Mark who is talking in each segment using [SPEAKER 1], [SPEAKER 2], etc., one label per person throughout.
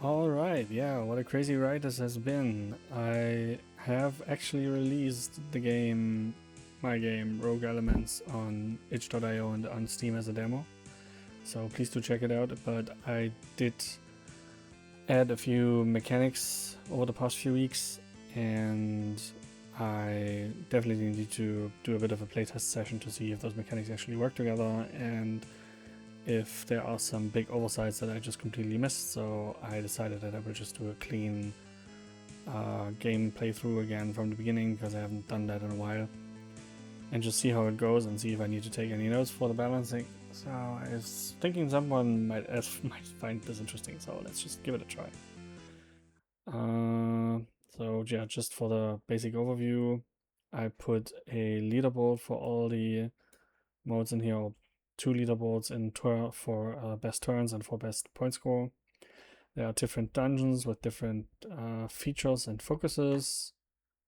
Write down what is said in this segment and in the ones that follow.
[SPEAKER 1] Alright, yeah, what a crazy ride this has been. I have actually released my game, Rogue Elements, on itch.io and on Steam as a demo. So please do check it out, but I did add a few mechanics over the past few weeks, and I definitely need to do a bit of a playtest session to see if those mechanics actually work together and if there are some big oversights that I just completely missed. So I decided that I will just do a clean game playthrough again from the beginning, because I haven't done that in a while, and just see how it goes and see if I need to take any notes for the balancing. So I was thinking someone might find this interesting, so let's just give it a try. So yeah, just for the basic overview, I put a leaderboard for all the modes in here, or 2 leaderboards for best turns and for best point score. There are different dungeons with different features and focuses.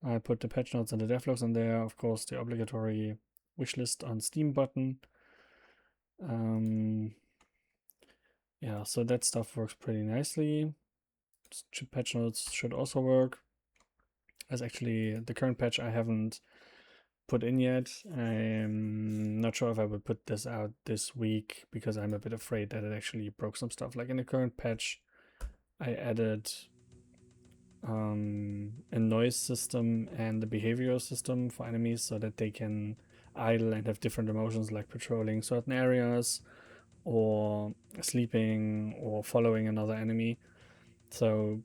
[SPEAKER 1] I put the patch notes and the devlogs in there. Of course, the obligatory wishlist on Steam button. Yeah, so that stuff works pretty nicely. Patch notes should also work. As actually the current patch I haven't put in yet. I'm not sure if I would put this out this week, because I'm a bit afraid that it actually broke some stuff. Like in the current patch, I added a noise system and the behavior system for enemies so that they can idle and have different emotions, like patrolling certain areas or sleeping or following another enemy. So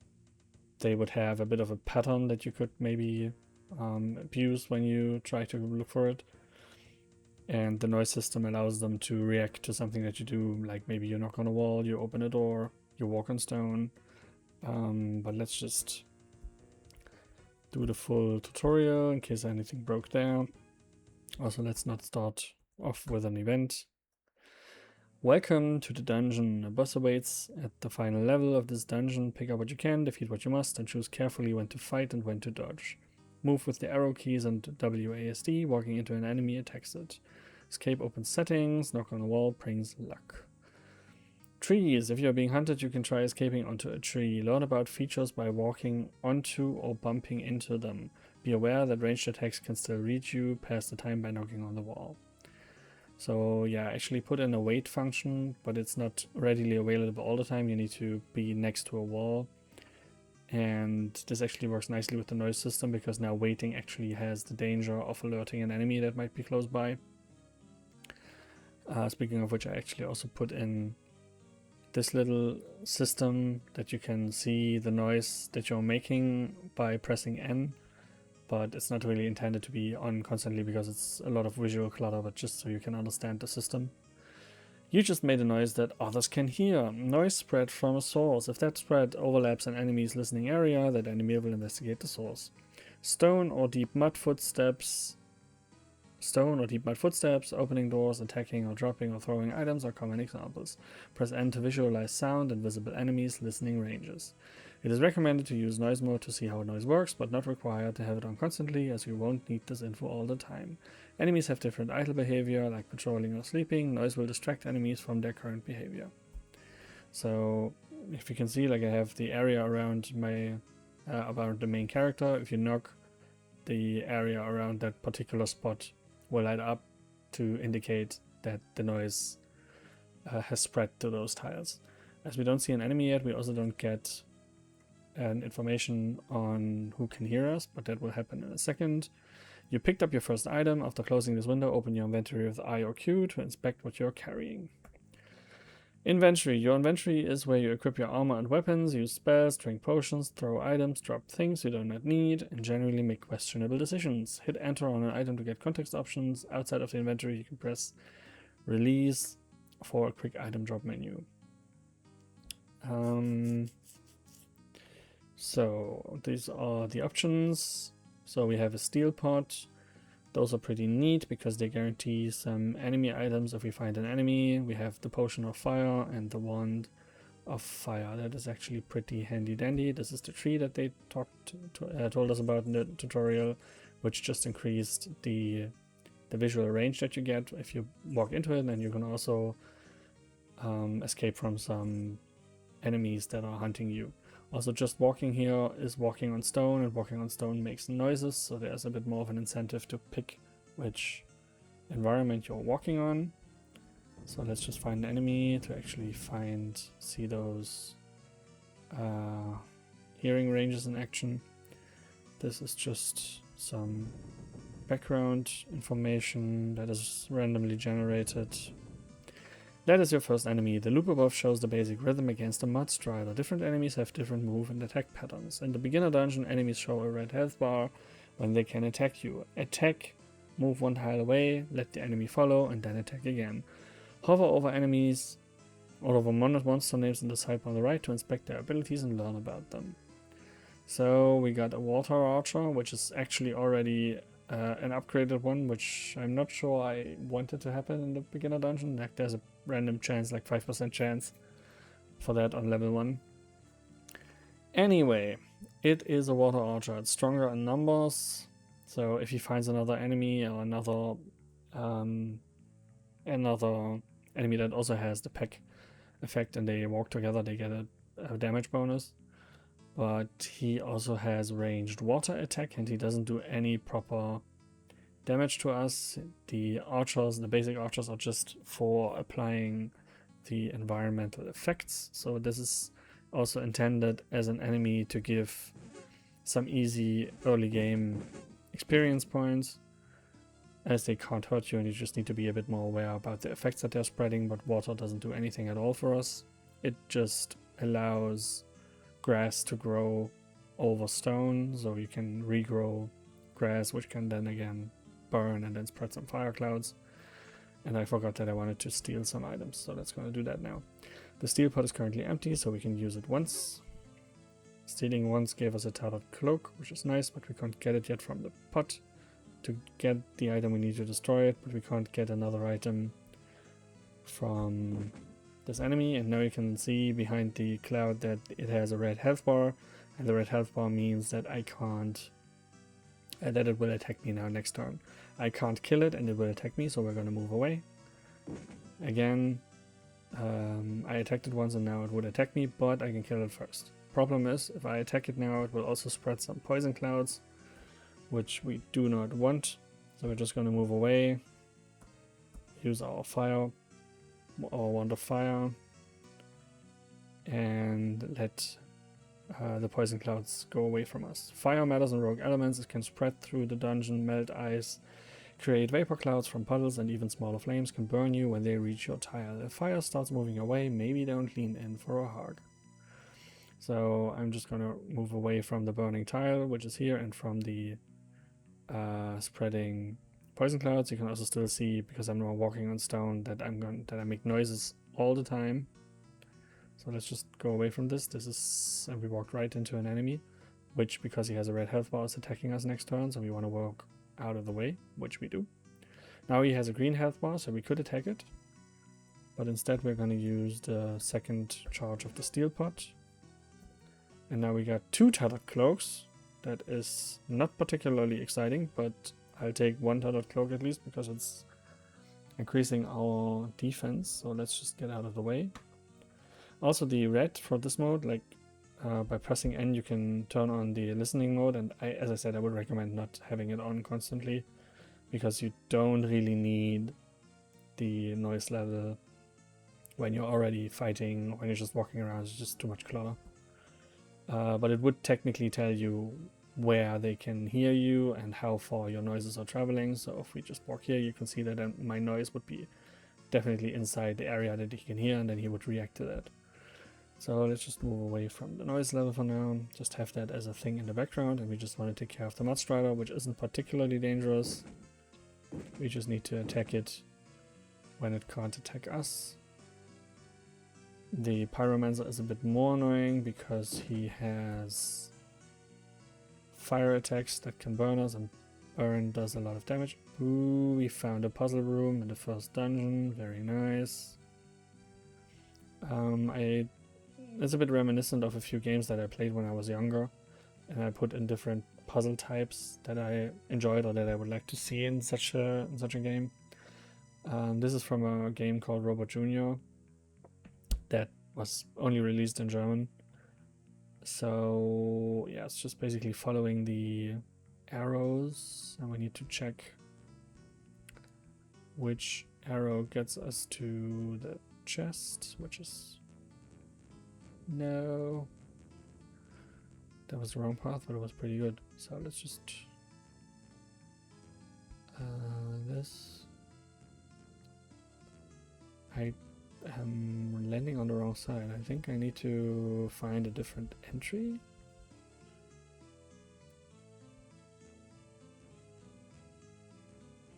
[SPEAKER 1] they would have a bit of a pattern that you could maybe abuse when you try to look for it. And the noise system allows them to react to something that you do, like maybe you knock on a wall, you open a door, you walk on stone. But let's just do the full tutorial in case anything broke there. Also, let's not start off with an event. Welcome to the dungeon. A boss awaits at the final level of this dungeon. Pick up what you can, defeat what you must, and choose carefully when to fight and when to dodge. Move with the arrow keys and WASD. Walking into an enemy attacks it. Escape opens settings. Knock on a wall brings luck. Trees. If you're being hunted, you can try escaping onto a tree. Learn about features by walking onto or bumping into them. Be aware that ranged attacks can still reach you. Pass the time by knocking on the wall. So yeah, I actually put in a wait function, but it's not readily available all the time. You need to be next to a wall. And this actually works nicely with the noise system, because now waiting actually has the danger of alerting an enemy that might be close by. Speaking of which, I actually also put in this little system that you can see the noise that you're making by pressing N, but it's not really intended to be on constantly because it's a lot of visual clutter, but just so you can understand the system. You just made a noise that others can hear. Noise spread from a source. If that spread overlaps an enemy's listening area, that enemy will investigate the source. Stone or deep mud footsteps, opening doors, attacking or dropping or throwing items are common examples. Press N to visualize sound and visible enemies' listening ranges. It is recommended to use noise mode to see how noise works, but not required to have it on constantly, as you won't need this info all the time. Enemies have different idle behavior, like patrolling or sleeping. Noise will distract enemies from their current behavior. So, if you can see, like I have the area around around the main character. If you knock, the area around that particular spot will light up to indicate that the noise has spread to those tiles. As we don't see an enemy yet, we also don't get an information on who can hear us, but that will happen in a second. You picked up your first item. After closing this window, open your inventory with I or Q to inspect what you're carrying. Inventory. Your inventory is where you equip your armor and weapons, use spells, drink potions, throw items, drop things you do not need, and generally make questionable decisions. Hit enter on an item to get context options. Outside of the inventory, you can press release for a quick item drop menu. So these are the options. So we have a steel pot. Those are pretty neat because they guarantee some enemy items if we find an enemy. We have the potion of fire and the wand of fire. That is actually pretty handy dandy. This is the tree that they told us about in the tutorial, which just increased the visual range that you get if you walk into it, and you can also escape from some enemies that are hunting you. Also, just walking here is walking on stone, and walking on stone makes noises, so there's a bit more of an incentive to pick which environment you're walking on. So let's just find an enemy to actually see those hearing ranges in action. This is just some background information that is randomly generated. That is your first enemy. The loop above shows the basic rhythm against a mud strider. Different enemies have different move and attack patterns. In the beginner dungeon, enemies show a red health bar when they can attack you. Attack, move 1 tile away, let the enemy follow, and then attack again. Hover over enemies or over monster names in the sidebar on the right to inspect their abilities and learn about them. So we got a water archer, which is actually already an upgraded one, which I'm not sure I wanted to happen in the beginner dungeon. Like, there's a random chance, like 5% chance for that on level 1. Anyway, it is a water archer. It's stronger in numbers, so if he finds another enemy or another enemy that also has the pack effect and they walk together, they get a damage bonus. But he also has ranged water attack, and he doesn't do any proper damage to us. The archers, the basic archers, are just for applying the environmental effects. So this is also intended as an enemy to give some easy early game experience points, as they can't hurt you and you just need to be a bit more aware about the effects that they're spreading. But water doesn't do anything at all for us. It just allows grass to grow over stone, so you can regrow grass, which can then again burn and then spread some fire clouds. And I forgot that I wanted to steal some items, so let's going to do that now. The steel pot is currently empty, so we can use it once. Stealing once gave us a tattered cloak, which is nice, but we can't get it yet from the pot. To get the item we need to destroy it, but we can't get another item from this enemy. And now you can see behind the cloud that it has a red health bar, and the red health bar means that I can't that it will attack me now next turn. I can't kill it and it will attack me, so we're going to move away. Again, I attacked it once and now it would attack me, but I can kill it first. Problem is, if I attack it now, it will also spread some poison clouds, which we do not want. So we're just going to move away, use our wand of fire, and let the poison clouds go away from us. Fire matters in rogue elements. It can spread through the dungeon, melt ice, create vapor clouds from puddles, and even smaller flames can burn you when they reach your tile. If fire starts moving away, maybe don't lean in for a hug. So I'm just going to move away from the burning tile, which is here, and from the spreading poison clouds. You can also still see, because I'm now walking on stone, that I make noises all the time. So let's just go away from this. And we walked right into an enemy, which, because he has a red health bar, is attacking us next turn, so we want to walk out of the way, which we do. Now he has a green health bar, so we could attack it, but instead we're going to use the second charge of the steel pot. And now we got 2 tattered cloaks. That is not particularly exciting, but I'll take 1 tattered cloak at least, because it's increasing our defense. So let's just get out of the way. Also, the red for this mode, like by pressing N, you can turn on the listening mode, and as I said, I would recommend not having it on constantly, because you don't really need the noise level when you're already fighting, when you're just walking around. It's just too much clutter. But it would technically tell you where they can hear you and how far your noises are traveling. So if we just walk here, you can see that my noise would be definitely inside the area that he can hear, and then he would react to that. So let's just move away from the noise level for now, just have that as a thing in the background, and we just want to take care of the Mudstrider, which isn't particularly dangerous. We just need to attack it when it can't attack us. The Pyromancer is a bit more annoying because he has fire attacks that can burn us, and burn does a lot of damage. Ooh, we found a puzzle room in the first dungeon, very nice. It's a bit reminiscent of a few games that I played when I was younger, and I put in different puzzle types that I enjoyed or that I would like to see in such a game. This is from a game called Robot Jr. that was only released in German. So yeah, it's just basically following the arrows, and we need to check which arrow gets us to the chest, which is... No. That was the wrong path, but it was pretty good. So let's just... this... I am landing on the wrong side. I think I need to find a different entry.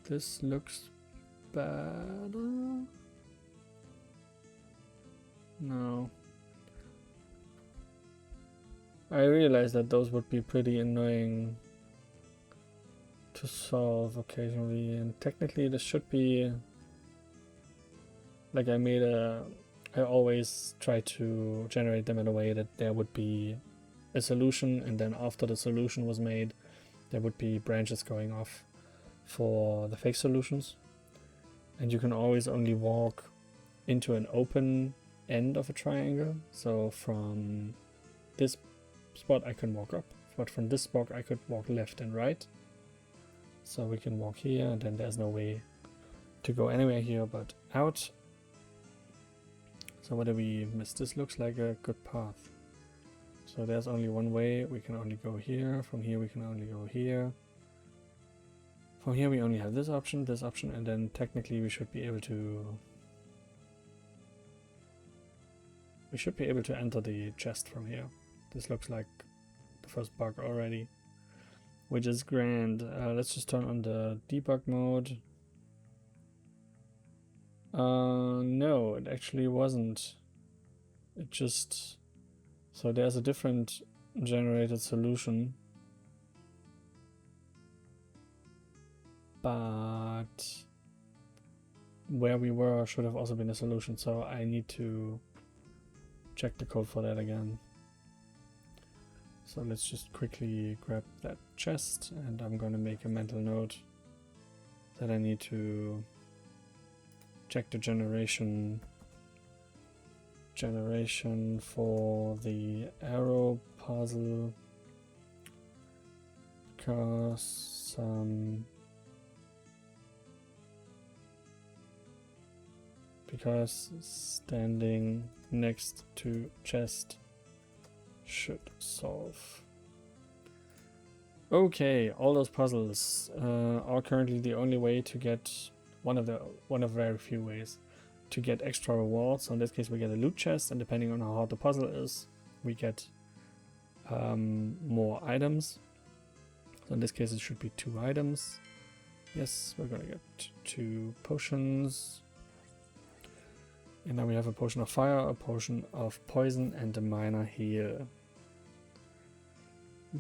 [SPEAKER 1] This looks better. No. I realized that those would be pretty annoying to solve occasionally, and technically this should be... Like I always try to generate them in a way that there would be a solution, and then after the solution was made, there would be branches going off for the fake solutions. And you can always only walk into an open end of a triangle. So from this spot I can walk up, but from this spot I could walk left and right. So we can walk here, and then there's no way to go anywhere here but out. So what do we miss? This looks like a good path. So there's only one way. We can only go here. From here we can only go here. From here we only have this option, and then technically we should be able to... We should be able to enter the chest from here. This looks like the first bug already, which is grand. Let's just turn on the debug mode. No, it actually wasn't. It just... So there's a different generated solution. But where we were should have also been a solution, so I need to check the code for that again. So let's just quickly grab that chest, and I'm going to make a mental note that I need to check the generation for the arrow puzzle, because standing next to chest should solve. Okay, all those puzzles are currently the only way to get one of very few ways to get extra rewards. So in this case we get a loot chest, and depending on how hard the puzzle is, we get more items. So in this case it should be 2 items. Yes, we're gonna get 2 potions. And now we have a potion of fire, a potion of poison, and a minor heal.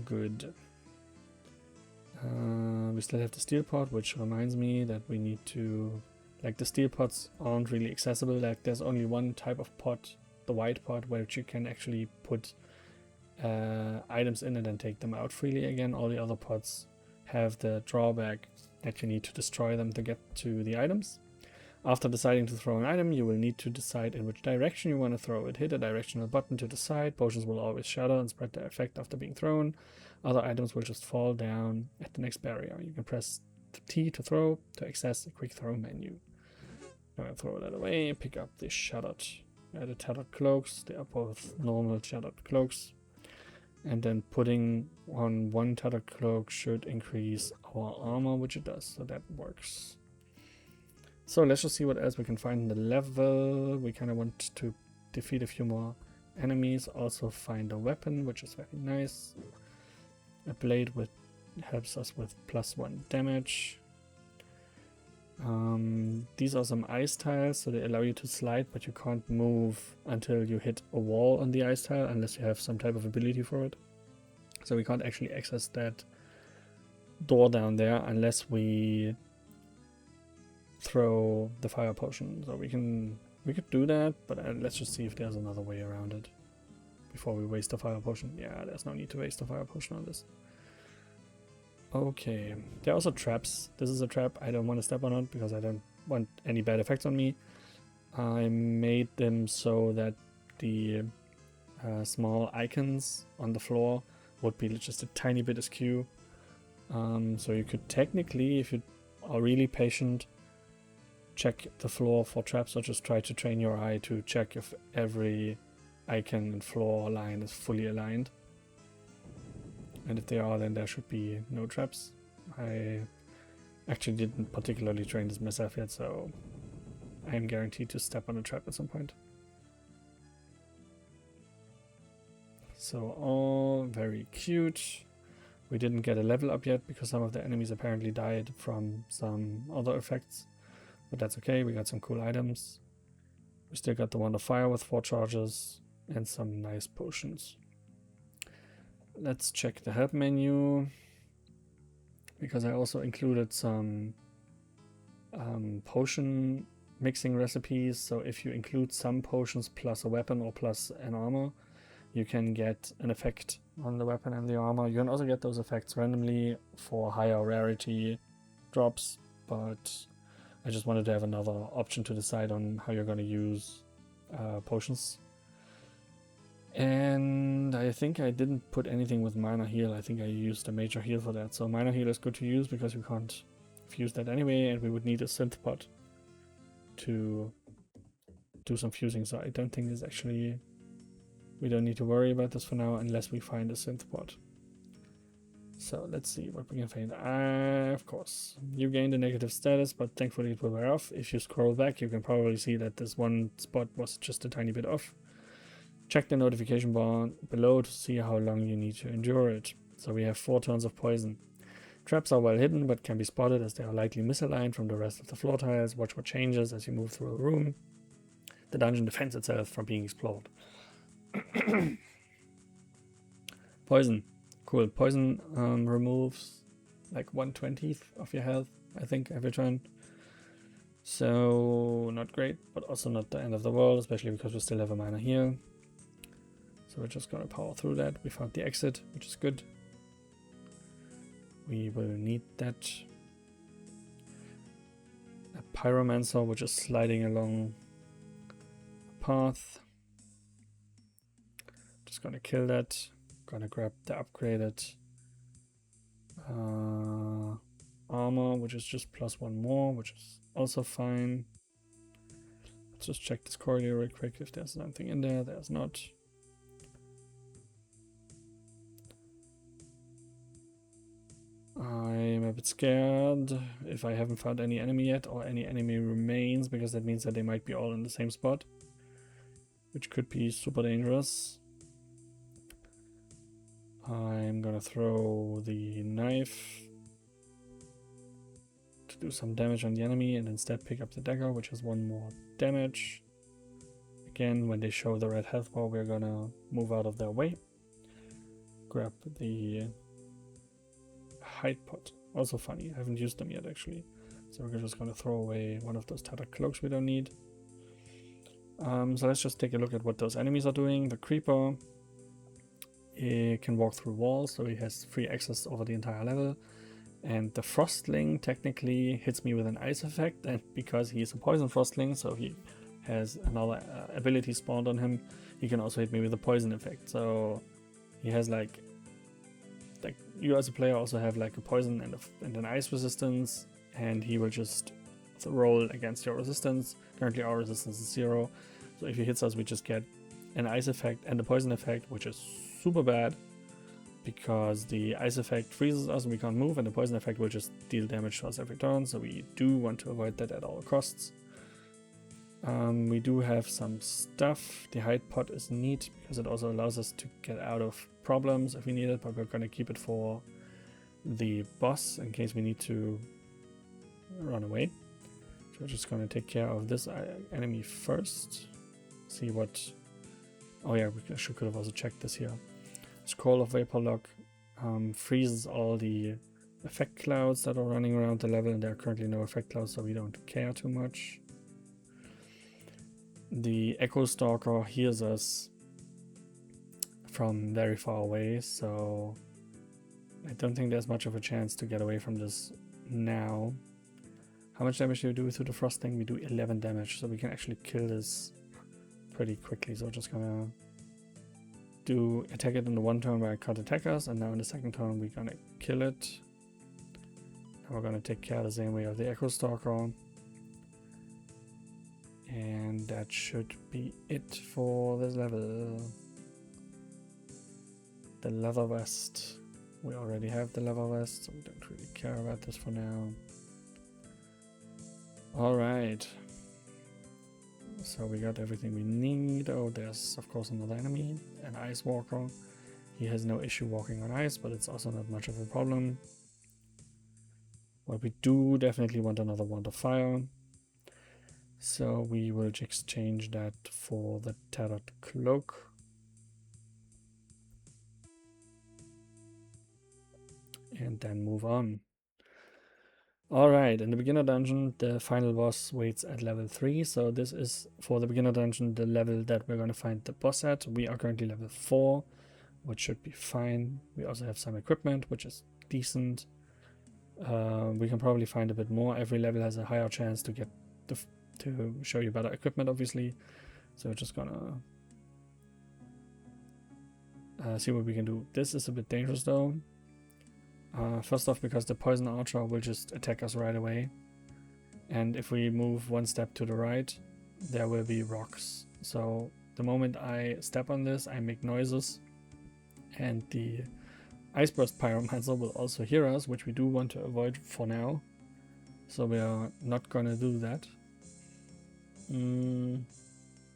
[SPEAKER 1] Good. We still have the steel pot, which reminds me that we need to... Like, the steel pots aren't really accessible. Like, there's only one type of pot, the white pot, where you can actually put items in it and take them out freely again. All the other pots have the drawback that you need to destroy them to get to the items. After deciding to throw an item, you will need to decide in which direction you want to throw it. Hit a directional button to decide. Potions will always shatter and spread their effect after being thrown. Other items will just fall down at the next barrier. You can press T to throw to access the quick throw menu. I'm going to throw that away. Pick up the the tattered cloaks. They are both normal tattered cloaks. And then putting on one tattered cloak should increase our armor, which it does. So that works. So let's just see what else we can find in the level. We kind of want to defeat a few more enemies. Also find a weapon, which is very nice. A blade helps us with +1 damage. These are some ice tiles, so they allow you to slide, but you can't move until you hit a wall on the ice tile unless you have some type of ability for it. So we can't actually access that door down there unless we throw the fire potion. So we could do that, but let's just see if there's another way around it before we waste the fire potion. Yeah, there's no need to waste the fire potion on this. Okay, there are also traps. This is a trap. I don't want to step on it because I don't want any bad effects on me. I made them so that the small icons on the floor would be just a tiny bit askew. So you could technically, if you are really patient, check the floor for traps, or just try to train your eye to check if every icon and floor line is fully aligned. And if they are, then there should be no traps. I actually didn't particularly train this myself yet, so I am guaranteed to step on a trap at some point. So all very cute. We didn't get a level up yet because some of the enemies apparently died from some other effects. But that's okay, we got some cool items. We still got the Wand of Fire with 4 charges and some nice potions. Let's check the help menu, because I also included some potion mixing recipes. So if you include some potions plus a weapon or plus an armor, you can get an effect on the weapon and the armor. You can also get those effects randomly for higher rarity drops, but I just wanted to have another option to decide on how you're going to use potions. And I think I didn't put anything with minor heal. I think I used a major heal for that. So minor heal is good to use because we can't fuse that anyway, and we would need a synth pot to do some fusing. So I don't think there's actually... we don't need to worry about this for now unless we find a synth pot. So let's see what we can find. Of course, you gained a negative status, but thankfully it will wear off. If you scroll back, you can probably see that this one spot was just a tiny bit off. Check the notification bar below to see how long you need to endure it. So we have 4 turns of poison. Traps are well hidden, but can be spotted as they are likely misaligned from the rest of the floor tiles. Watch what changes as you move through a room. The dungeon defends itself from being explored. Poison. Cool. Poison removes like 1/20th of your health, I think, every turn. So not great, but also not the end of the world, especially because we still have a minor heal. So we're just gonna power through that. We found the exit, which is good. We will need that. A pyromancer, which is sliding along a path. Just gonna kill that. Gonna grab the upgraded armor, which is just +1 more, which is also fine. Let's just check this corridor real quick if there's something in there. There's not. I'm a bit scared if I haven't found any enemy yet, or any enemy remains, because that means that they might be all in the same spot, which could be super dangerous. I'm gonna throw the knife to do some damage on the enemy and instead pick up the dagger, which has 1 more damage. Again, when they show the red health bar, we're gonna move out of their way. Grab the hide pot. Also funny, I haven't used them yet actually. So we're just gonna throw away one of those tattered cloaks we don't need. So let's just take a look at what those enemies are doing. The creeper, he can walk through walls, so he has free access over the entire level. And the frostling technically hits me with an ice effect, and because he is a poison frostling, so he has another ability spawned on him, he can also hit me with a poison effect. So he has like you as a player also have like a poison and an ice resistance, and he will just roll against your resistance. Currently our resistance is 0, so if he hits us we just get an ice effect and a poison effect, which is super bad because the ice effect freezes us and we can't move, and the poison effect will just deal damage to us every turn, so we do want to avoid that at all costs. We do have some stuff. The hide pot is neat because it also allows us to get out of problems if we need it, but we're going to keep it for the boss in case we need to run away. So we're just going to take care of this enemy first. See what... oh yeah, we could have also checked this here. Scroll of Vapor Lock freezes all the effect clouds that are running around the level, and there are currently no effect clouds, so we don't care too much. The Echo Stalker hears us from very far away, so I don't think there's much of a chance to get away from this now. How much damage do we do through the frosting? We do 11 damage, so we can actually kill this pretty quickly. So we're just gonna attack it in the one turn where I cut attackers, and now in the second turn we're gonna kill it. And we're gonna take care the same way of the Echo Stalker. And that should be it for this level. The leather vest. We already have the leather vest, so we don't really care about this for now. Alright. So we got everything we need. Oh, there's of course another enemy, an Ice Walker. He has no issue walking on ice, but it's also not much of a problem. But we do definitely want another Wand of Fire. So we will exchange that for the Tattered Cloak. And then move on. Alright, in the beginner dungeon, the final boss waits at level 3. So this is, for the beginner dungeon, the level that we're going to find the boss at. We are currently level 4, which should be fine. We also have some equipment, which is decent. We can probably find a bit more. Every level has a higher chance to get to show you better equipment, obviously. So we're just gonna see what we can do. This is a bit dangerous though. First off, because the poison archer will just attack us right away, and if we move one step to the right, there will be rocks. So the moment I step on this, I make noises, and the Ice Burst Pyromancer will also hear us, which we do want to avoid for now. So we are not gonna do that.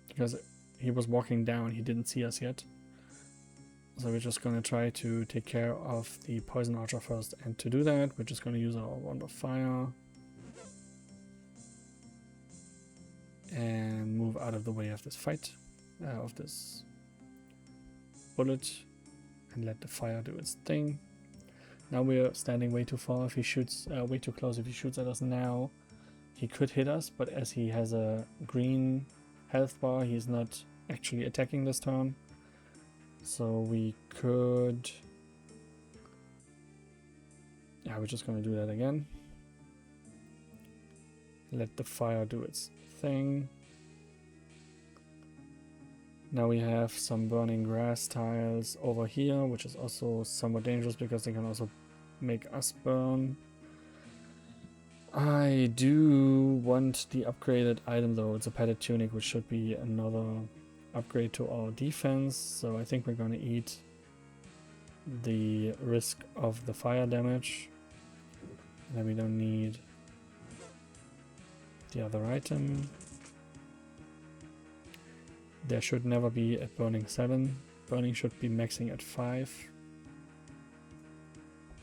[SPEAKER 1] Because he was walking down, he didn't see us yet. So we're just gonna try to take care of the Poison Archer first, and to do that, we're just gonna use our Wand of Fire. And move out of the way of this fight, of this bullet. And let the fire do its thing. Now we're standing way too far. If he shoots, way too close. If he shoots at us now, he could hit us, but as he has a green health bar, he's not actually attacking this turn. So we could... yeah, we're just gonna do that again. Let the fire do its thing. Now we have some burning grass tiles over here, which is also somewhat dangerous because they can also make us burn. I do want the upgraded item though. It's a padded tunic, which should be another upgrade to our defense. So I think we're going to eat the risk of the fire damage. And then we don't need the other item. There should never be a burning 7. Burning should be maxing at 5.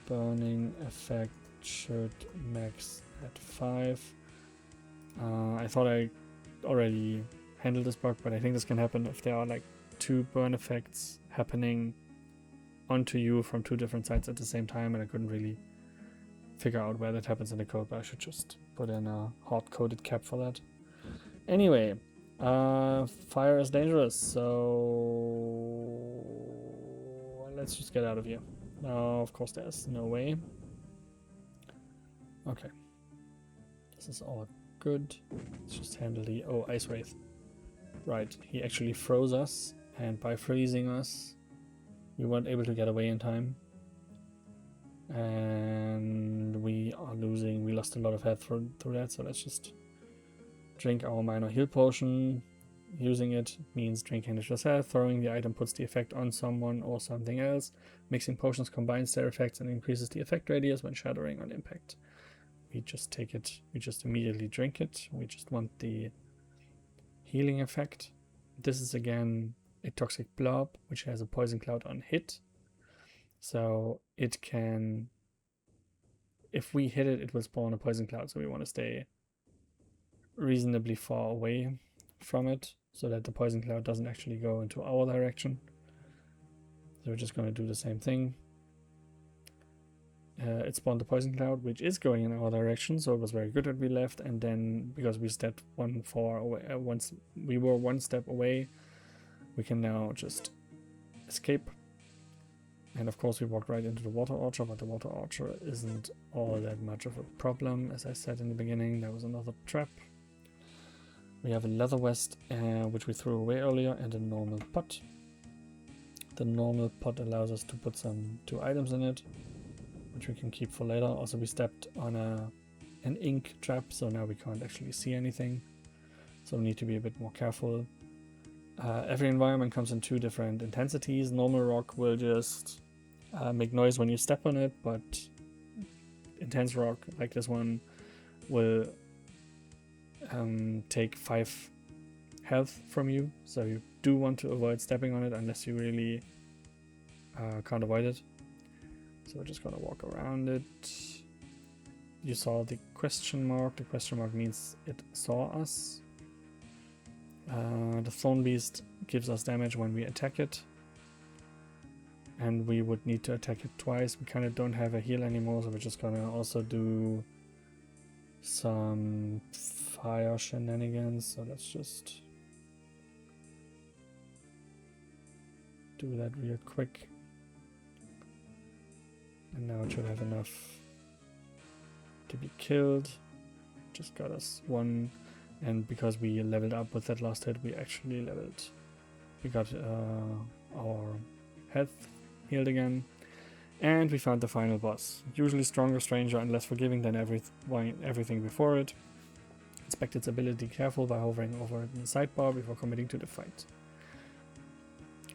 [SPEAKER 1] Burning effect should max at 5. I thought I already handled this bug, but I think this can happen if there are like 2 burn effects happening onto you from 2 different sides at the same time, and I couldn't really figure out where that happens in the code, but I should just put in a hard-coded cap for that. Anyway, fire is dangerous, so let's just get out of here. Now, of course, there's no way. Okay. This is all good. Let's just handle the... oh, Ice Wraith. Right, he actually froze us, and by freezing us, we weren't able to get away in time. And we are losing... we lost a lot of health through that, so let's just drink our minor heal potion. Using it means drinking extra health. Throwing the item puts the effect on someone or something else. Mixing potions combines their effects and increases the effect radius when shattering on impact. We just take it, we just immediately drink it. We just want the healing effect. This is again a toxic blob, which has a poison cloud on hit. So it can, if we hit it, it will spawn a poison cloud. So we want to stay reasonably far away from it so that the poison cloud doesn't actually go into our direction. So we're just going to do the same thing. It spawned the poison cloud, which is going in our direction, so it was very good that we left. And then because we stepped once we were one step away, we can now just escape. And of course we walked right into the water archer, but the water archer isn't all that much of a problem. As I said in the beginning, there was another trap. We have a leather vest, which we threw away earlier, and a normal pot. The normal pot allows us to put some 2 items in it, which we can keep for later. Also, we stepped on an ink trap, so now we can't actually see anything. So we need to be a bit more careful. Every environment comes in 2 different intensities. Normal rock will just make noise when you step on it, but intense rock, like this one, will take 5 health from you. So you do want to avoid stepping on it unless you really can't avoid it. So we're just gonna walk around it. You saw the question mark. The question mark means it saw us. The Thorn Beast gives us damage when we attack it. And we would need to attack it twice. We kind of don't have a heal anymore, so we're just gonna also do some fire shenanigans. So let's just do that real quick. And now it should have enough to be killed. Just got us 1. And because we leveled up with that last hit, we actually leveled. We got our health healed again. And we found the final boss. Usually stronger, stranger, and less forgiving than everything before it. Inspect its ability careful by hovering over it in the sidebar before committing to the fight.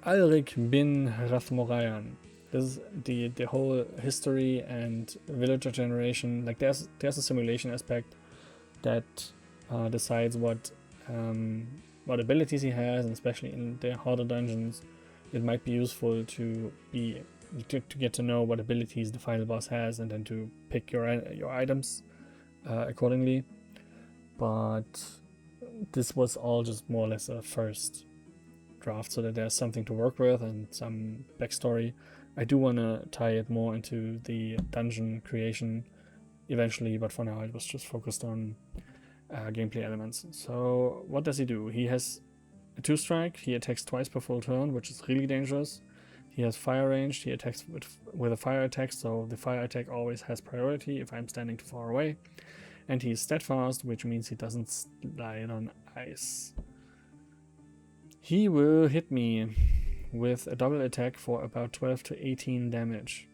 [SPEAKER 1] Alrik bin Rathmorayan. This is the whole history and villager generation. Like there's a simulation aspect that decides what abilities he has, and especially in the harder dungeons, it might be useful to get to know what abilities the final boss has, and then to pick your items accordingly. But this was all just more or less a first draft, so that there's something to work with and some backstory. I do want to tie it more into the dungeon creation eventually, but for now it was just focused on gameplay elements. So what does he do? He has a 2-strike, he attacks twice per full turn, which is really dangerous. He has fire range, he attacks with a fire attack, so the fire attack always has priority if I'm standing too far away. And he's steadfast, which means he doesn't slide on ice. He will hit me with a double attack for about 12 to 18 damage.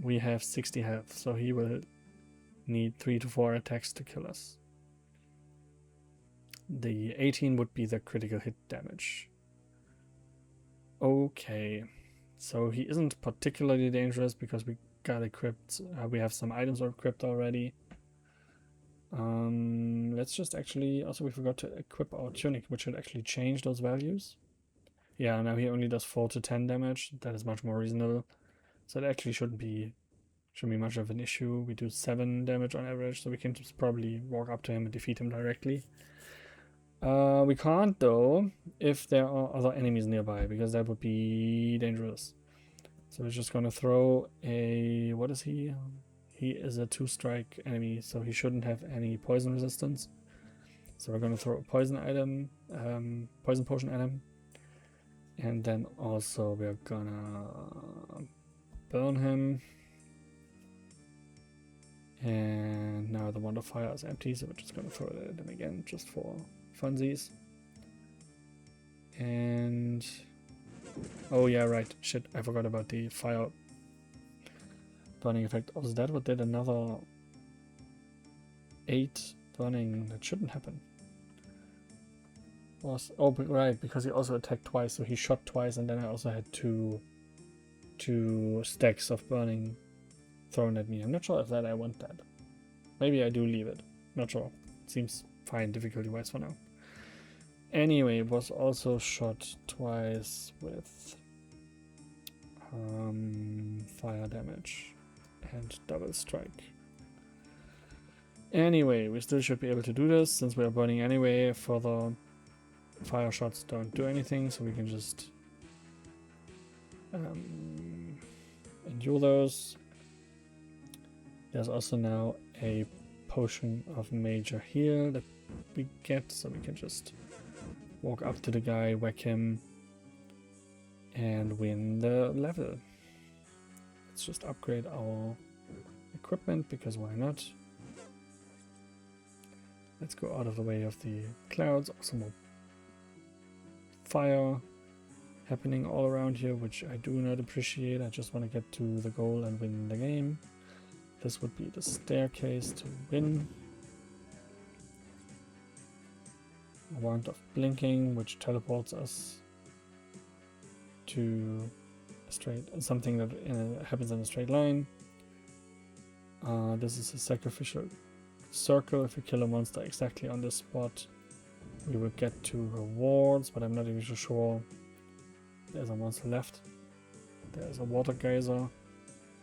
[SPEAKER 1] We have 60 health, so he will need 3 to 4 attacks to kill us. The 18 would be the critical hit damage. Okay, so he isn't particularly dangerous because we got equipped. We have some items equipped already. Let's just actually, also we forgot to equip our tunic, which should actually change those values. Yeah, now he only does 4 to 10 damage. That is much more reasonable. So it actually shouldn't be much of an issue. We do 7 damage on average, so we can just probably walk up to him and defeat him directly. We can't though if there are other enemies nearby, because that would be dangerous. So we're just gonna throw a, what is he? He is a 2-strike enemy, so he shouldn't have any poison resistance. So we're gonna throw a poison item, poison potion at him. And then also we're gonna burn him. And now the wand of fire is empty, so we're just gonna throw it at him again, just for funsies. And oh yeah, right, shit, I forgot about the fire burning effect. Also, that would did another 8 burning. That shouldn't happen. Oh, right, because he also attacked twice, so he shot twice, and then I also had two stacks of burning thrown at me. I'm not sure if I want that. Maybe I do leave it. Not sure. Seems fine difficulty-wise for now. Anyway, was also shot twice with fire damage and double strike. Anyway, we still should be able to do this since we are burning anyway. Further fire shots don't do anything, so we can just endure those. There's also now a potion of major heal that we get, so we can just walk up to the guy, whack him, and win the level. Let's just upgrade our equipment, because why not? Let's go out of the way of the clouds. Also more fire happening all around here, which I do not appreciate. I just want to get to the goal and win the game. This would be the staircase to win. A wand of blinking, which teleports us to a something that happens in a straight line. This is a sacrificial circle. If you kill a monster exactly on this spot, we will get 2 rewards, but I'm not even sure. There's a monster left. There's a water geyser,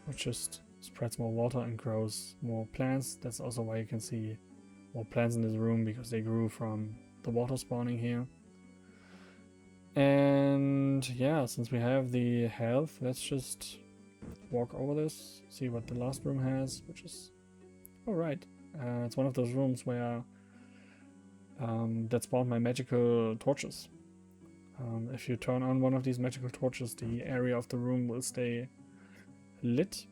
[SPEAKER 1] which just spreads more water and grows more plants. That's also why you can see more plants in this room, because they grew from the water spawning here. And yeah, since we have the health, let's just walk over this, see what the last room has, which is alright. It's one of those rooms where that spawned my magical torches. If you turn on one of these magical torches, the area of the room will stay lit.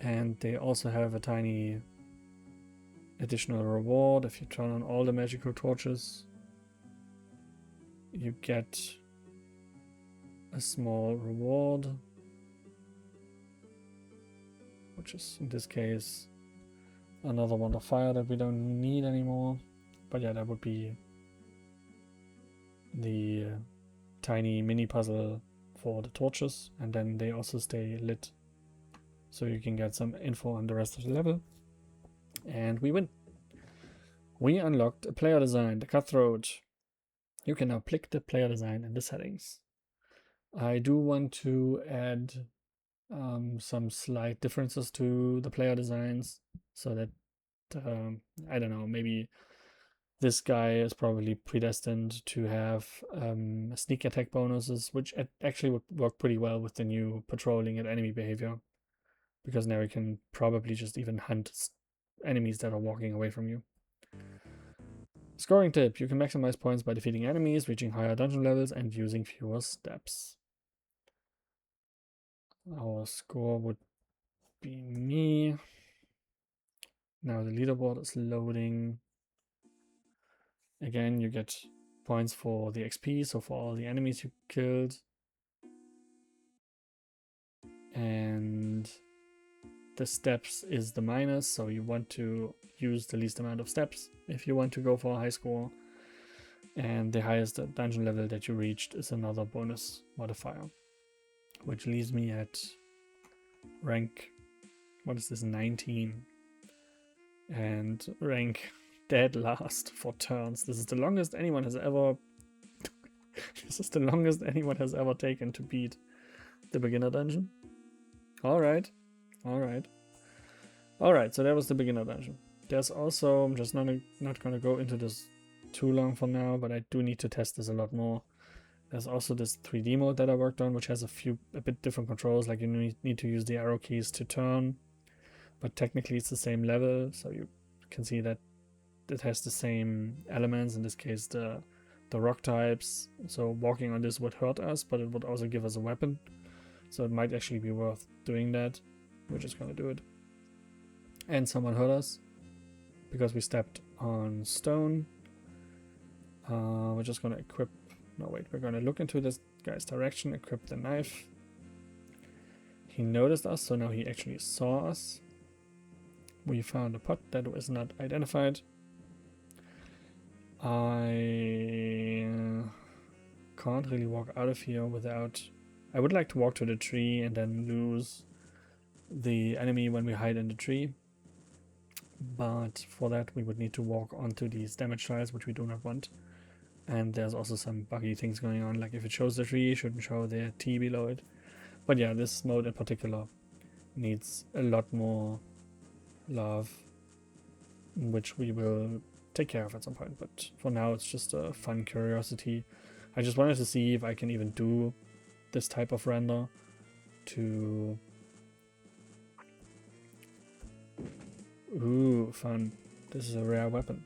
[SPEAKER 1] And they also have a tiny additional reward. If you turn on all the magical torches, you get a small reward, which is in this case another wand of fire that we don't need anymore. But yeah, that would be the tiny mini puzzle for the torches, and then they also stay lit, so you can get some info on the rest of the level. And we win. We unlocked a player design, the Cutthroat. You can now click the player design in the settings. I do want to add some slight differences to the player designs, so that I don't know, maybe this guy is probably predestined to have sneak attack bonuses, which actually would work pretty well with the new patrolling and enemy behavior, because now you can probably just even hunt enemies that are walking away from you. Scoring tip: you can maximize points by defeating enemies, reaching higher dungeon levels, and using fewer steps. Our score would be me. Now the leaderboard is loading. Again, you get points for the XP, so for all the enemies you killed. And the steps is the minus, so you want to use the least amount of steps if you want to go for a high score. And the highest dungeon level that you reached is another bonus modifier, which leaves me at rank, what is this, 19. And rank dead last for turns. This is the longest anyone has ever this is the longest anyone has ever taken to beat the beginner dungeon. Alright, so that was the beginner dungeon. There's also, I'm just not gonna go into this too long for now, but I do need to test this a lot more. There's also this 3D mode that I worked on, which has a bit different controls, like you need to use the arrow keys to turn, but technically it's the same level, so you can see that it has the same elements, in this case the rock types, so walking on this would hurt us, but it would also give us a weapon, so it might actually be worth doing that. We're just gonna do it. And someone hurt us because we stepped on stone. We're just gonna we're gonna look into this guy's direction, equip the knife. He noticed us, so now he actually saw us. We found a pot that was not identified. I can't really walk out of here without... I would like to walk to the tree and then lose the enemy when we hide in the tree. But for that we would need to walk onto these damage tiles, which we do not want. And there's also some buggy things going on, like if it shows the tree, it shouldn't show the T below it. But yeah, this mode in particular needs a lot more love, which we will take care of at some point, but for now it's just a fun curiosity. I just wanted to see if I can even do this type of render to... Ooh, fun. This is a rare weapon.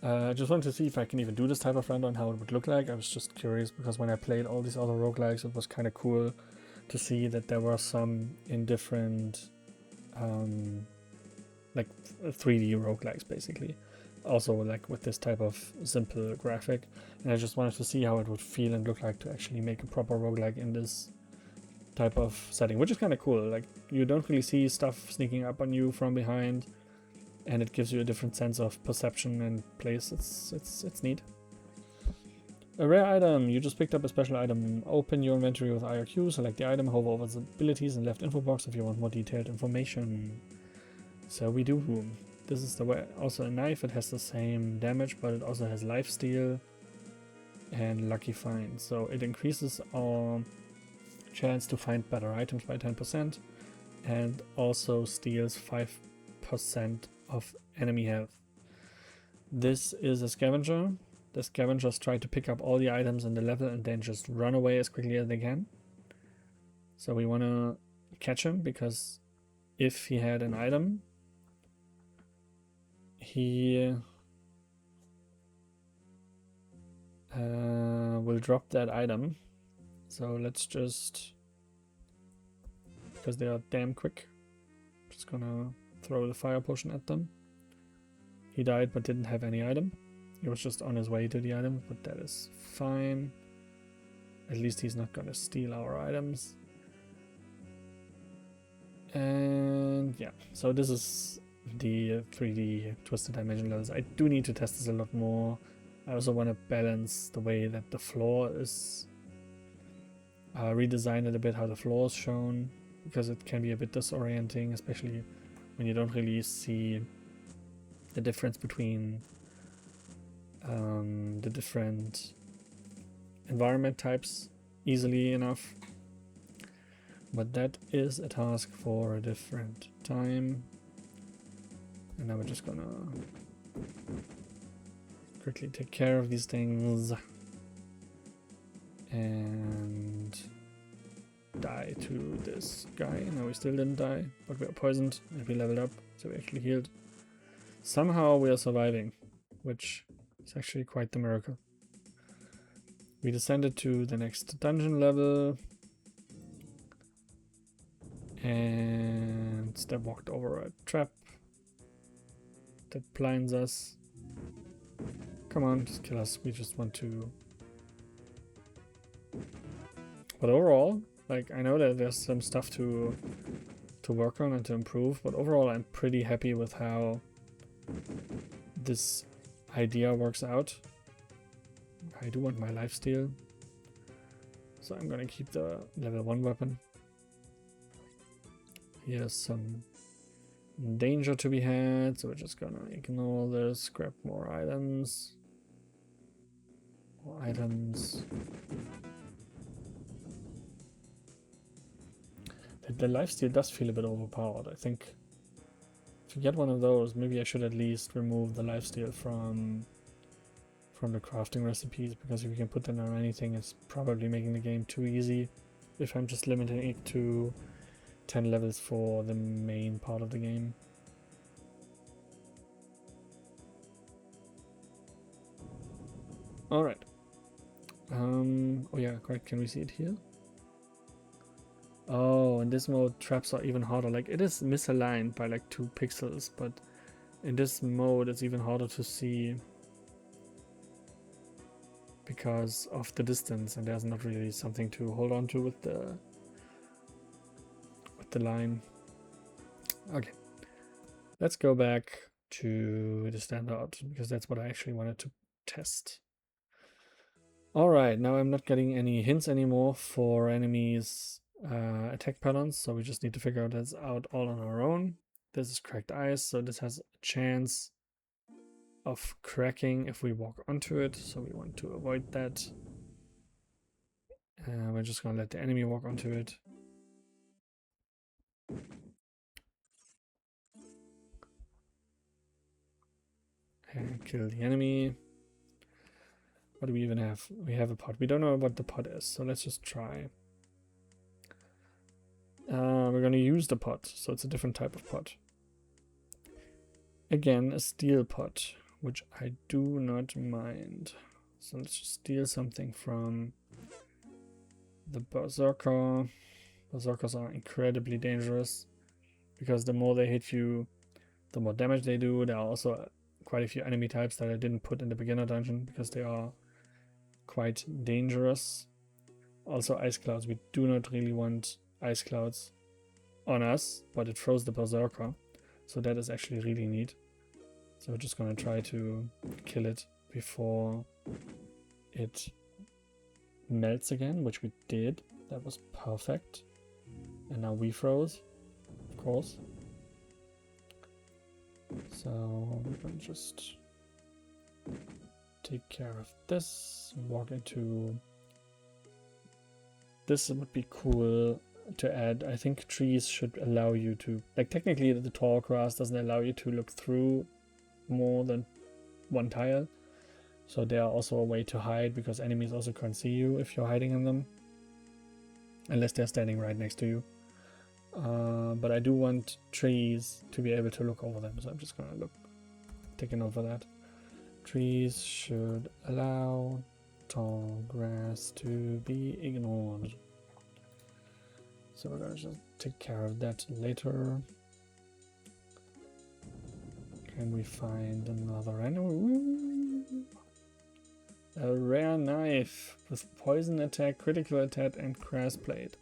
[SPEAKER 1] I just wanted to see if I can even do this type of render and how it would look like. I was just curious because when I played all these other roguelikes, it was kind of cool to see that there were some in different like 3D roguelikes basically. also like with this type of simple graphic, and I just wanted to see how it would feel and look like to actually make a proper roguelike in this type of setting, which is kind of cool. Like, you don't really see stuff sneaking up on you from behind, and it gives you a different sense of perception and place. It's neat. A rare item. You just picked up a special item. Open your inventory with IRQ, select the item, hover over the abilities and left info box if you want more detailed information. So we do. This is the way. Also a knife. It has the same damage, but it also has lifesteal and lucky find. So it increases our chance to find better items by 10% and also steals 5% of enemy health. This is a scavenger. The scavengers try to pick up all the items in the level and then just run away as quickly as they can. So we want to catch him, because if he had an item, he will drop that item. So let's just, because they are damn quick, just gonna throw the fire potion at them. He died but didn't have any item. He was just on his way to the item, but that is fine. At least he's not gonna steal our items. And yeah, so this is the 3D Twisted Dimension levels. I do need to test this a lot more. I also want to balance the way that the floor is, redesign it a bit, how the floor is shown, because it can be a bit disorienting, especially when you don't really see the difference between the different environment types easily enough. But that is a task for a different time. And now we're just gonna quickly take care of these things and die to this guy. No, we still didn't die, but we are poisoned and we leveled up, so we actually healed. Somehow we are surviving, which is actually quite the miracle. We descended to the next dungeon level and step walked over a trap that blinds us. Come on, just kill us. We just want to. But overall, like, I know that there's some stuff to work on and to improve, but overall I'm pretty happy with how this idea works out. I do want my lifesteal, so I'm gonna keep the level 1 weapon. Here's some danger to be had, so we're just gonna ignore this, grab more items. More items. The lifesteal does feel a bit overpowered. I think if you get one of those, maybe I should at least remove the lifesteal from the crafting recipes, because if you can put them on anything, it's probably making the game too easy if I'm just limiting it to 10 levels for the main part of the game. Alright. Oh yeah, correct. Can we see it here? Oh, in this mode, traps are even harder. Like, it is misaligned by like 2 pixels, but in this mode, it's even harder to see because of the distance, and there's not really something to hold on to with the line. Okay, let's go back to the standard, because that's what I actually wanted to test. Alright, now I'm not getting any hints anymore for enemies' attack patterns, so we just need to figure this out all on our own. This is cracked ice, so this has a chance of cracking if we walk onto it, so we want to avoid that. We're just gonna let the enemy walk onto it. And kill the enemy. What do we even have? We have a pot. We don't know what the pot is, so let's just try. We're gonna use the pot, so it's a different type of pot. Again, a steel pot, which I do not mind. So let's just steal something from the berserker. Berserkers are incredibly dangerous, because the more they hit you, the more damage they do. They are also quite a few enemy types that I didn't put in the beginner dungeon because they are quite dangerous. Also ice clouds. We do not really want ice clouds on us, but it throws the berserker. So that is actually really neat. So we're just gonna try to kill it before it melts again, which we did. That was perfect. And now we froze, of course. So we're gonna just take care of this, walk into this. Would be cool to add. I think trees should allow you to, like, technically the tall grass doesn't allow you to look through more than one tile, so they are also a way to hide, because enemies also can't see you if you're hiding in them unless they're standing right next to you. But I do want trees to be able to look over them, so I'm just gonna take a note for that. Trees should allow tall grass to be ignored. So we're gonna just take care of that later. Can we find another enemy? A rare knife with poison attack, critical attack, and grass blade.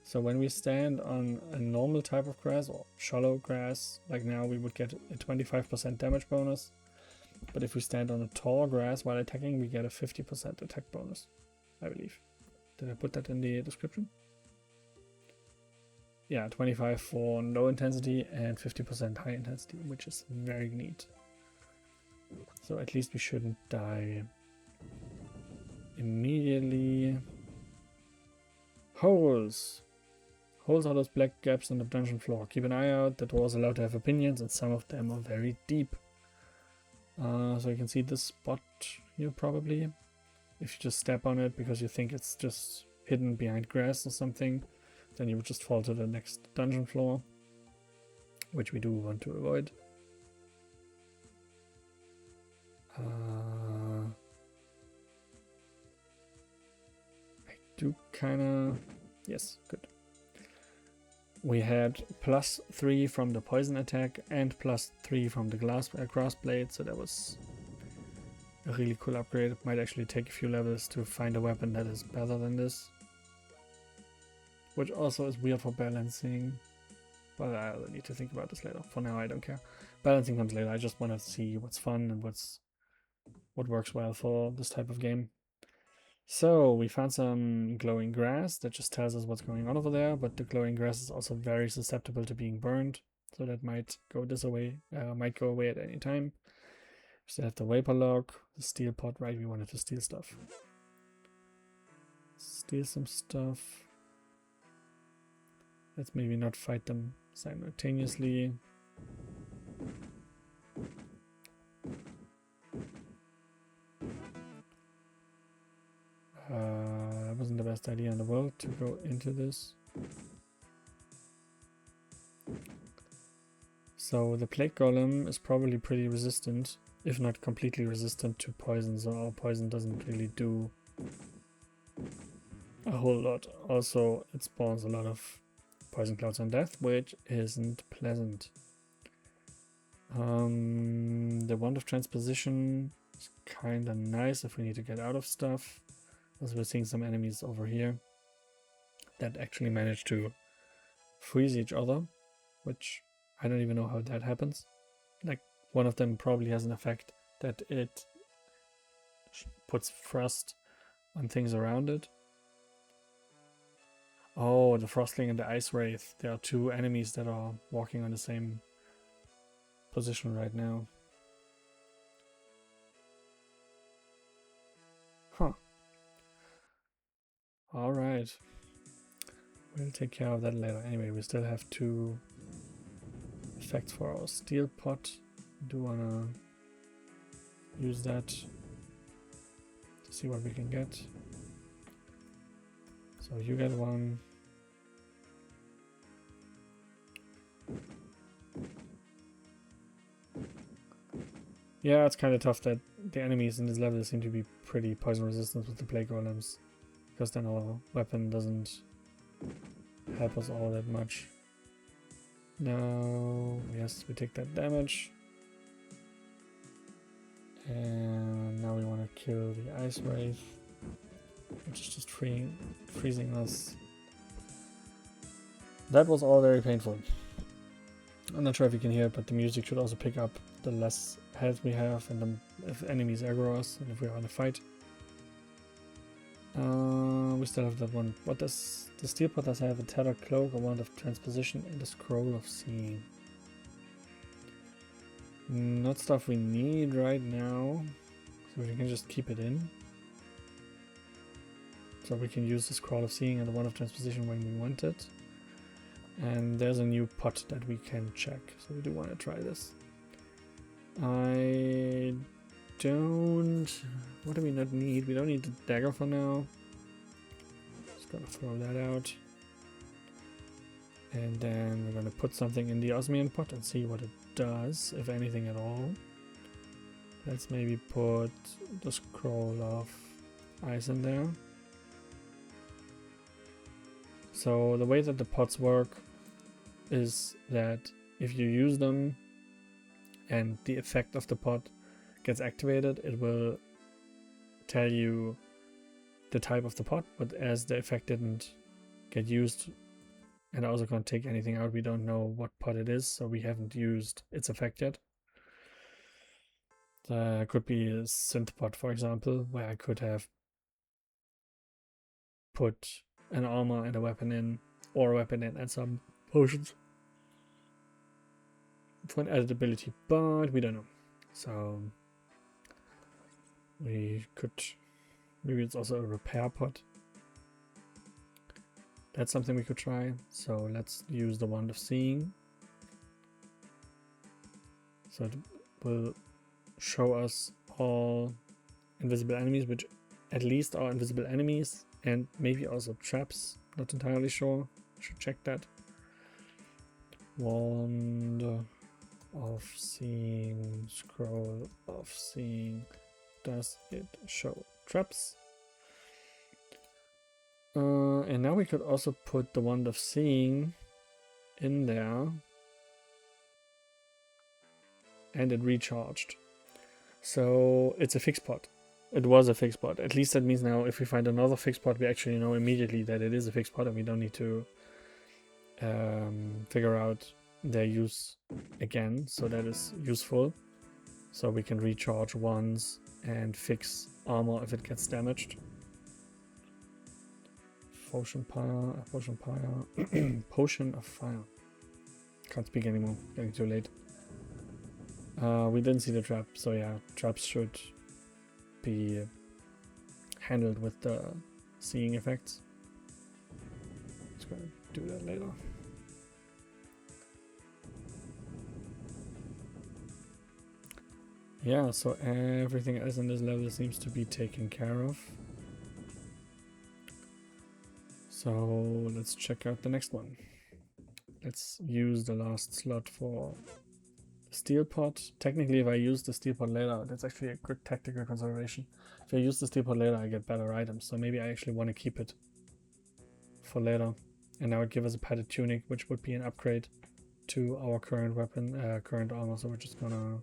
[SPEAKER 1] So when we stand on a normal type of grass or shallow grass, like now, we would get a 25% damage bonus. But if we stand on a tall grass while attacking, we get a 50% attack bonus, I believe. Did I put that in the description? Yeah, 25 for low intensity and 50% high intensity, which is very neat. So at least we shouldn't die immediately. Holes. Holes are those black gaps on the dungeon floor. Keep an eye out. The doors are allowed to have opinions, and some of them are very deep. So you can see this spot here probably. If you just step on it because you think it's just hidden behind grass or something, then you would just fall to the next dungeon floor, which we do want to avoid. I do kinda... Yes, good. We had +3 from the poison attack and +3 from the grass blade, so that was a really cool upgrade. It might actually take a few levels to find a weapon that is better than this, which also is weird for balancing, but I'll need to think about this later. For now, I don't care. Balancing comes later. I just want to see what's fun and what works well for this type of game. So we found some glowing grass that just tells us what's going on over there, but the glowing grass is also very susceptible to being burned, so that might go away at any time. We still have the vapor log, the steel pot, right? We wanted to steal stuff. Steal some stuff. Let's maybe not fight them simultaneously. That wasn't the best idea in the world to go into this. So the plague golem is probably pretty resistant, if not completely resistant to poison, so our poison doesn't really do a whole lot. Also, it spawns a lot of poison clouds and death, which isn't pleasant. The wand of transposition is kinda nice if we need to get out of stuff. As we're seeing some enemies over here that actually manage to freeze each other, which I don't even know how that happens. Like, one of them probably has an effect that it puts frost on things around it. Oh, the Frostling and the Ice Wraith. There are two enemies that are walking on the same position right now. Huh. Alright. We'll take care of that later. Anyway, we still have 2 effects for our steel pot. Do wanna use that to see what we can get. So you get 1. Yeah, it's kind of tough that the enemies in this level seem to be pretty poison resistant with the plague golems, because then our weapon doesn't help us all that much. Now, yes, we take that damage. And now we want to kill the ice wraith, which is just freezing us. That was all very painful. I'm not sure if you can hear it, but the music should also pick up the less health we have and if enemies aggro us and if we are in a fight. We still have that one. What does the steel pot does have? A tethered cloak, a wand of transposition, and a scroll of seeing. Not stuff we need right now, so we can just keep it in. So we can use the scroll of seeing and the wand of transposition when we want it. And there's a new pot that we can check, so we do want to try this. I don't... What do we not need? We don't need the dagger for now. Just gonna throw that out. And then we're gonna put something in the osmium pot and see what it does, if anything at all. Let's maybe put the scroll of ice in there. So the way that the pots work is that if you use them and the effect of the pot gets activated, it will tell you the type of the pot, but as the effect didn't get used and I also can't take anything out, we don't know what pot it is, so we haven't used its effect yet. There could be a synth pot, for example, where I could have put an armor and a weapon in, or a weapon in and some potions for an added ability, but we don't know. So we could, maybe it's also a repair pot. That's something we could try. So let's use the wand of seeing. So it will show us all invisible enemies, which at least are invisible enemies, and maybe also traps. Not entirely sure. Should check that. Wand of seeing, scroll of seeing. Does it show traps? And now we could also put the wand of seeing in there, and it recharged. So it's a fixed pot. It was a fixed pot. At least that means now if we find another fixed pot, we actually know immediately that it is a fixed pot and we don't need to figure out their use again. So that is useful. So we can recharge wands and fix armor if it gets damaged. Potion of fire. Can't speak anymore. Getting too late. We didn't see the trap, so yeah, traps should be handled with the seeing effects. Just gonna do that later. Yeah, so everything else in this level seems to be taken care of. So let's check out the next one. Let's use the last slot for steel pot. Technically, if I use the steel pot later, that's actually a good tactical consideration. If I use the steel pot later, I get better items. So maybe I actually want to keep it for later. And now it gives us a padded tunic, which would be an upgrade to our current weapon, current armor. So we're just gonna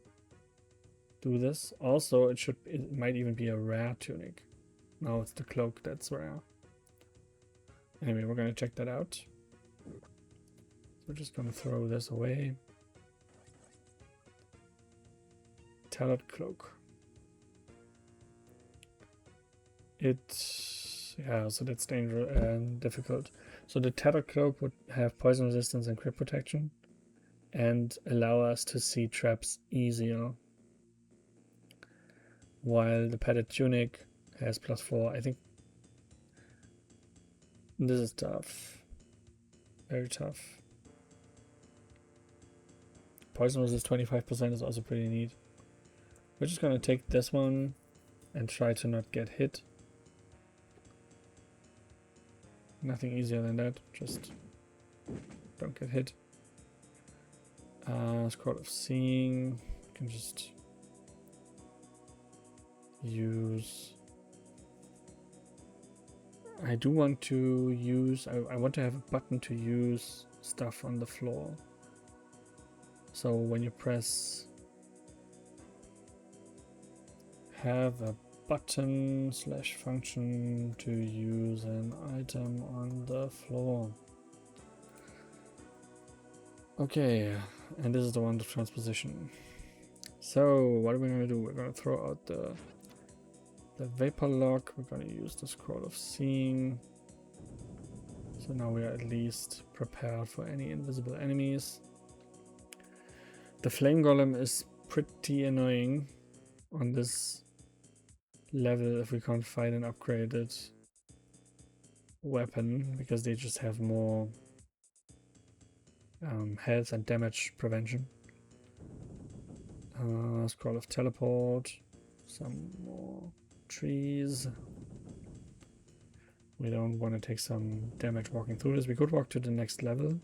[SPEAKER 1] do this. Also, it might even be a rare tunic. No, it's the cloak that's rare. Anyway, we're gonna check that out. So we're just gonna throw this away. Tethered cloak. Yeah, so that's dangerous and difficult. So the tethered cloak would have poison resistance and crit protection and allow us to see traps easier. While the padded tunic has +4. I think this is tough. Very tough. Poison resist 25% is also pretty neat. We're just gonna take this one and try to not get hit. Nothing easier than that, just don't get hit. Scroll of seeing, you can just use... I do want to use, I want to have a button to use stuff on the floor. So when you press have a button / function to use an item on the floor. Okay, and this is the one to transposition. So what are we going to do? We're going to throw out the vapor lock. We're going to use the scroll of seeing. So now we are at least prepared for any invisible enemies. The flame golem is pretty annoying on this level if we can't find an upgraded weapon, because they just have more health and damage prevention. Scroll of teleport, some more trees. We don't want to take some damage walking through this. We could walk to the next level,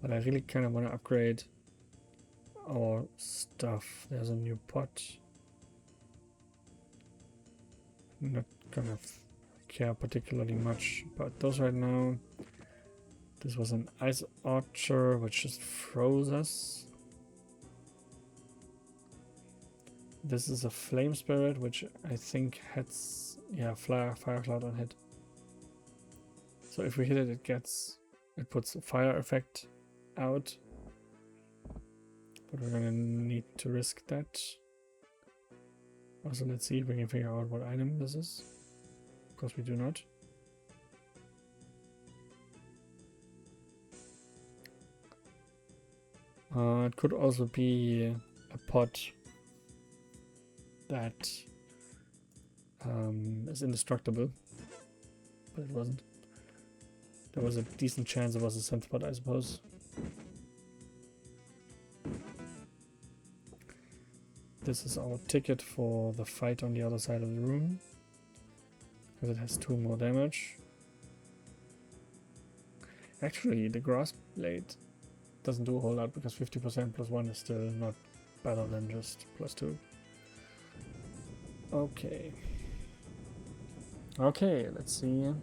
[SPEAKER 1] but I really kind of want to upgrade our stuff. There's a new pot. I'm not gonna care particularly much about those right now. This was an ice archer which just froze us. This is a flame spirit which I think hits, yeah, fire cloud on hit. So if we hit it, it puts a fire effect out. But we're gonna need to risk that. Also, let's see if we can figure out what item this is. Of course we do not. It could also be a pot that is indestructible, but it wasn't. There was a decent chance it was a synth pot, I suppose. This is our ticket for the fight on the other side of the room, because it has 2 more damage. Actually, the grass blade doesn't do a whole lot, because 50% plus 1 is still not better than just plus 2. Okay. Okay, let's see.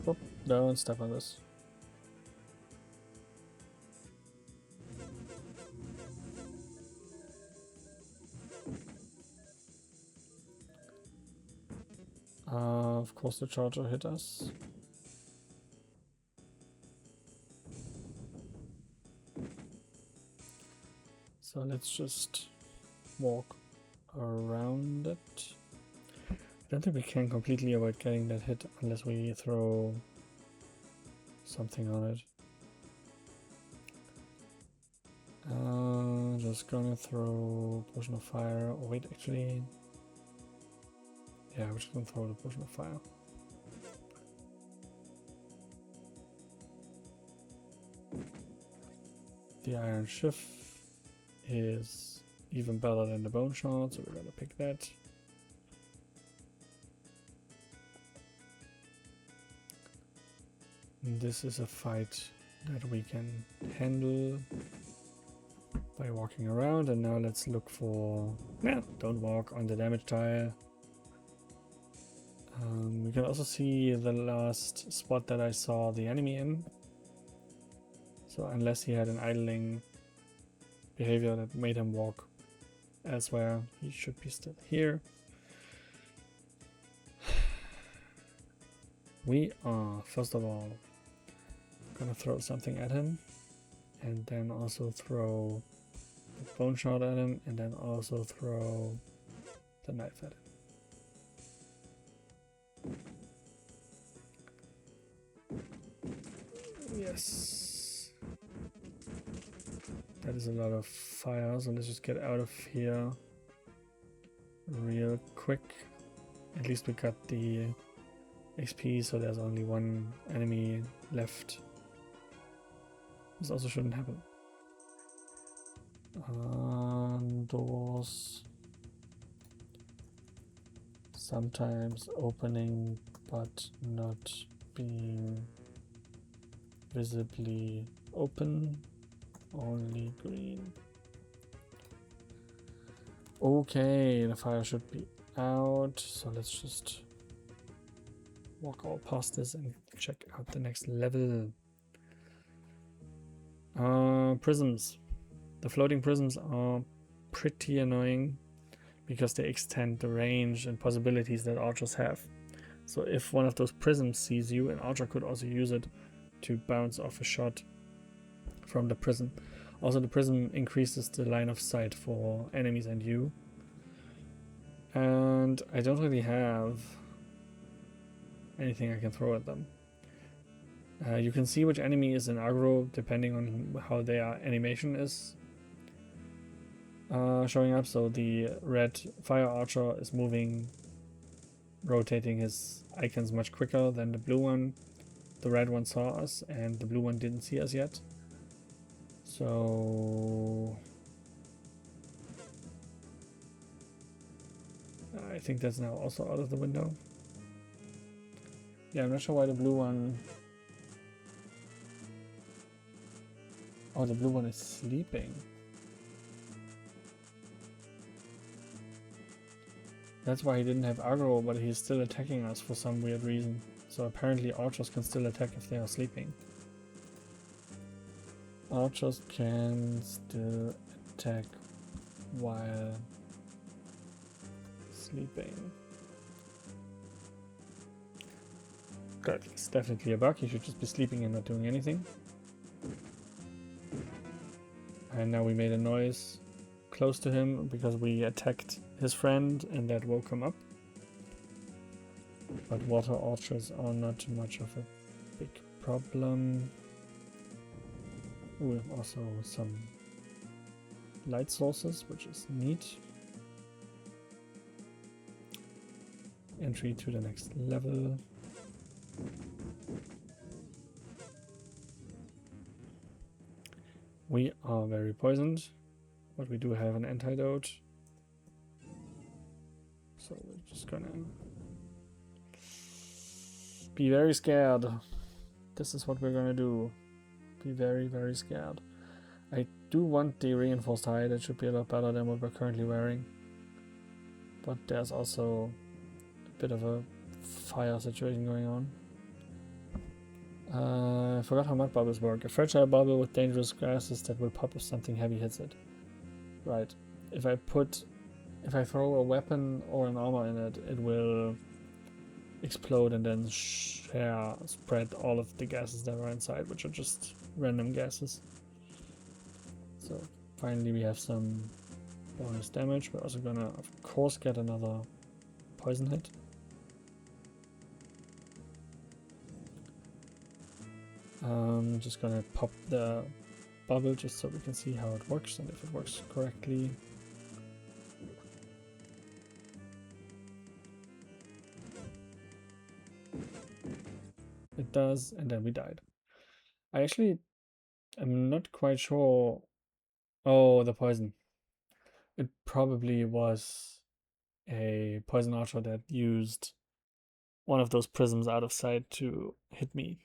[SPEAKER 1] Oop, don't step on this. Of course the charger hit us. So let's just walk around it. I don't think we can completely avoid getting that hit unless we throw something on it. Just gonna throw potion of fire. Oh wait, actually, yeah, we're just gonna throw the potion of fire. The iron shift is even better than the bone shard, so we're gonna pick that. And this is a fight that we can handle by walking around. And now let's look for, don't walk on the damage tile. We can also see the last spot that I saw the enemy in. So unless he had an idling behavior that made him walk elsewhere, he should be still here. We are, first of all, gonna throw something at him, and then also throw the bone shard at him, and then also throw the knife at him. Yes. That is a lot of fire, so let's just get out of here real quick. At least we got the XP, so there's only 1 enemy left. This also shouldn't happen. Doors. Sometimes opening but not being visibly open. Only green. Okay, the fire should be out, so let's just walk all past this and check out the next level. Prisms. The floating prisms are pretty annoying because they extend the range and possibilities that archers have. So if one of those prisms sees you, an archer could also use it to bounce off a shot from the prism. Also, the prism increases the line of sight for enemies and you. And I don't really have anything I can throw at them. You can see which enemy is in aggro depending on how their animation is showing up. So the red fire archer is moving, rotating his icons much quicker than the blue one. The red one saw us and the blue one didn't see us yet. So I think that's now also out of the window. Yeah, I'm not sure why the blue one... Oh, the blue one is sleeping. That's why he didn't have aggro, but he's still attacking us for some weird reason. So apparently archers can still attack if they are sleeping. Archers can still attack while sleeping. That's definitely a bug. He should just be sleeping and not doing anything. And now we made a noise close to him because we attacked his friend and that woke him up. But water archers are not much of a big problem. We have also some light sources, which is neat. Entry to the next level. We are very poisoned, but we do have an antidote. So we're just gonna be very scared. This is what we're gonna do. Be very, very scared. I do want the reinforced hide. It should be a lot better than what we're currently wearing. But there's also a bit of a fire situation going on. I forgot how mud bubbles work. A fragile bubble with dangerous gases that will pop if something heavy hits it. Right. If I throw a weapon or an armor in it, it will explode and then spread all of the gases that are inside, which are just random gases. So finally we have some bonus damage. We're also gonna, of course, get another poison hit. Just gonna pop the bubble just so we can see how it works and if it works correctly. It does, and then we died. I actually am not quite sure. Oh, the poison. It probably was a poison archer that used one of those prisms out of sight to hit me.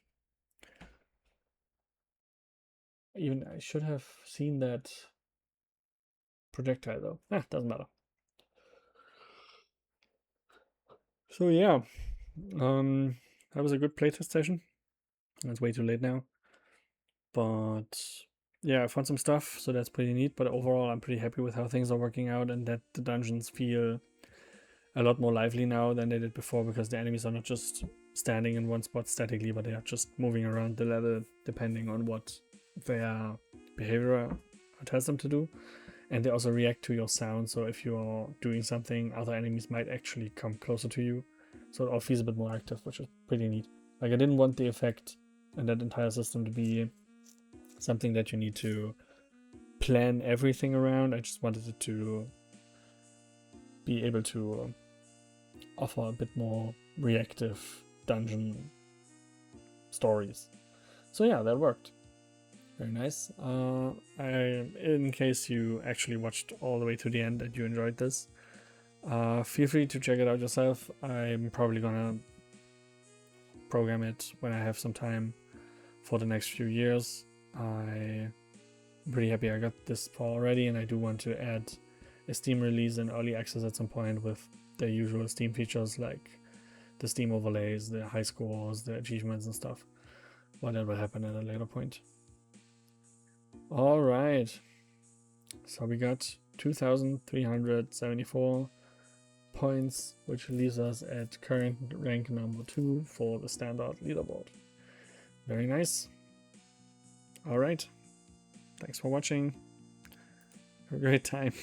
[SPEAKER 1] Even I should have seen that projectile though. Doesn't matter. So yeah, that was a good playtest session. It's way too late now, but yeah, I found some stuff, so that's pretty neat. But overall, I'm pretty happy with how things are working out and that the dungeons feel a lot more lively now than they did before, because the enemies are not just standing in one spot statically, but they are just moving around the level depending on what their behavior tells them to do. And they also react to your sound, so if you're doing something, other enemies might actually come closer to you. So it all feels a bit more active, which is pretty neat. Like, I didn't want the effect and that entire system to be something that you need to plan everything around. I just wanted it to be able to offer a bit more reactive dungeon stories. So yeah, that worked. Very nice. In case you actually watched all the way to the end and you enjoyed this, feel free to check it out yourself. I'm probably gonna program it when I have some time for the next few years. I'm pretty happy I got this far already, and I do want to add a Steam release and early access at some point with the usual Steam features like the Steam overlays, the high scores, the achievements and stuff. But that will happen at a later point. Alright, so we got 2,374 points, which leaves us at current rank number 2 for the standard leaderboard. Very nice. Alright, thanks for watching. Have a great time.